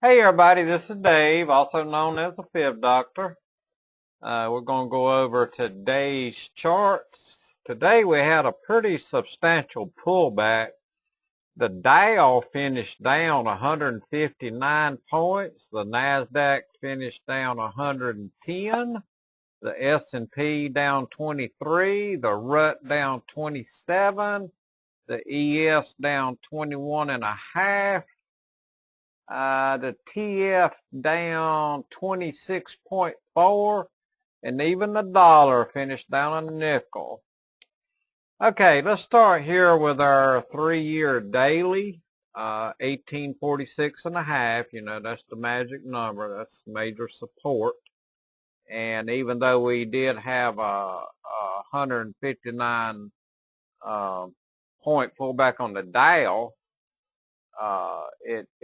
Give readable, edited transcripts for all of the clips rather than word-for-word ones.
Hey everybody, this is Dave, also known as the Fib Doctor. We're going to go over today's charts. Today we had a pretty substantial pullback. The Dow finished down 159 points. The NASDAQ finished down 110. The S&P down 23. The RUT down 27. The ES down 21 and a half. The TF down 26.4, and even the dollar finished down a nickel. Okay, let's start here with our 3-year daily, 1846 and a half. You know, that's the magic number. That's major support. And even though we did have a 159 point pullback on the Dow,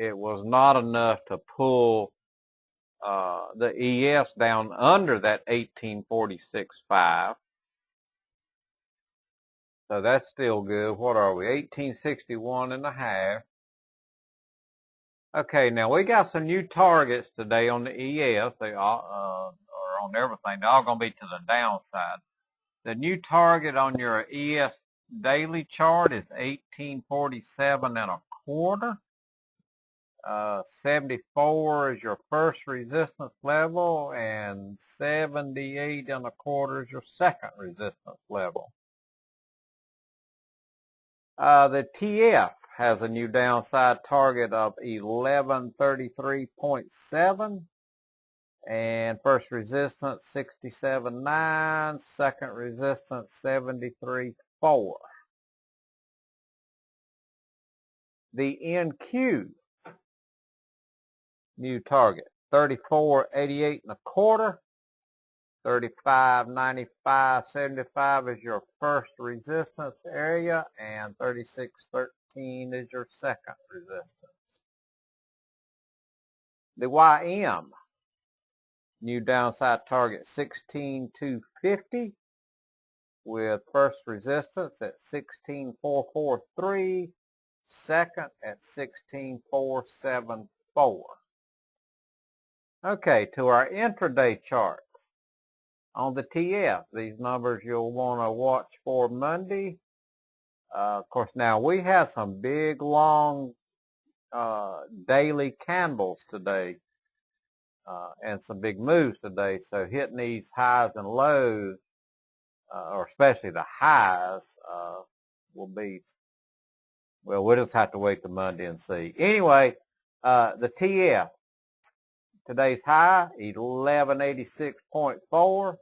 it was not enough to pull the ES down under that 1846.5. So that's still good. What are we? 1861 and a half. Okay, now we got some new targets today on the ES. They all are on everything. They're all going to be to the downside. The new target on your ES daily chart is 1847 and a quarter. 74 is your first resistance level, and 78 and a quarter is your second resistance level. The TF has a new downside target of 1133.7, and first resistance 67.9, second resistance 73.4. The NQ new target 34.88 and a quarter, 35.95.75 is your first resistance area, and 36.13 is your second resistance. The YM new downside target 16.250 with first resistance at 16.443, second at 16.474. Okay, to our intraday charts. On the TF, these numbers you'll want to watch for Monday. Of course, now we have some big, long daily candles today and some big moves today. So hitting these highs and lows, or especially the highs, will be, well, we'll just have to wait till Monday and see. Anyway, the TF. Today's high, 1186.4.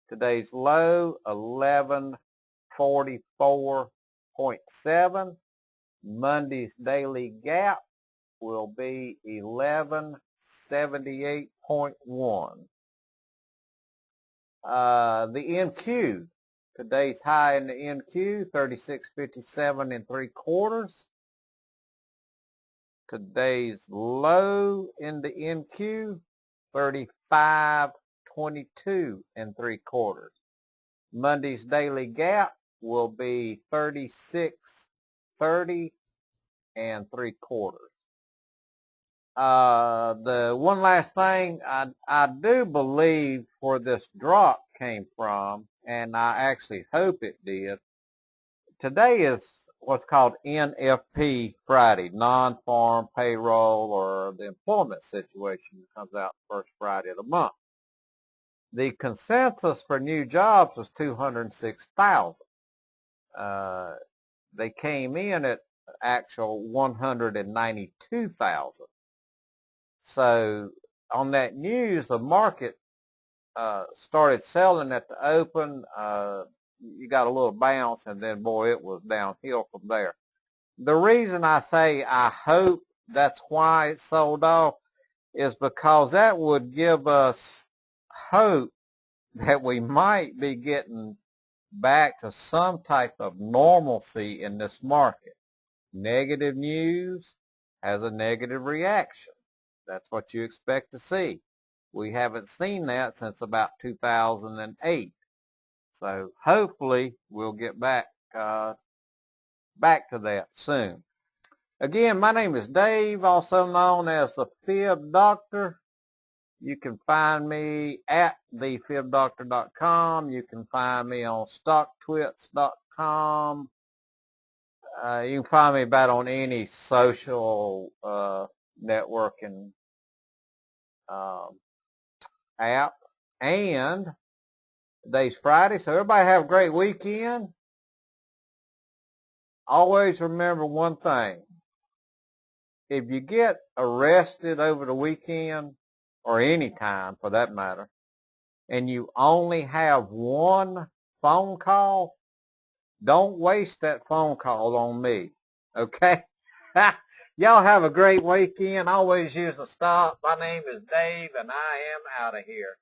Today's low, 1144.7. Monday's daily gap will be 1178.1. The NQ, today's high in the NQ, 3657 and 3/4. Today's low in the NQ, 35.22 and 3/4. Monday's daily gap will be 36.30 and 3/4. The one last thing, I do believe where this drop came from, and I actually hope it did. Today is what's called NFP Friday, non-farm payroll, or the employment situation that comes out the first Friday of the month. The consensus for new jobs was 206,000. They came in at actual 192,000. So on that news, the market started selling at the open. You got a little bounce, and then, boy, it was downhill from there. The reason I say I hope that's why it sold off is because that would give us hope that we might be getting back to some type of normalcy in this market. Negative news has a negative reaction. That's what you expect to see. We haven't seen that since about 2008. So hopefully we'll get back to that soon. Again, my name is Dave, also known as the Fib Doctor. You can find me at thefibdoctor.com. You can find me on stocktwits.com. You can find me about on any social networking app. And today's Friday, so everybody have a great weekend. Always remember one thing. If you get arrested over the weekend, or any time for that matter, and you only have one phone call, don't waste that phone call on me, okay? Y'all have a great weekend. Always use a stop. My name is Dave, and I am out of here.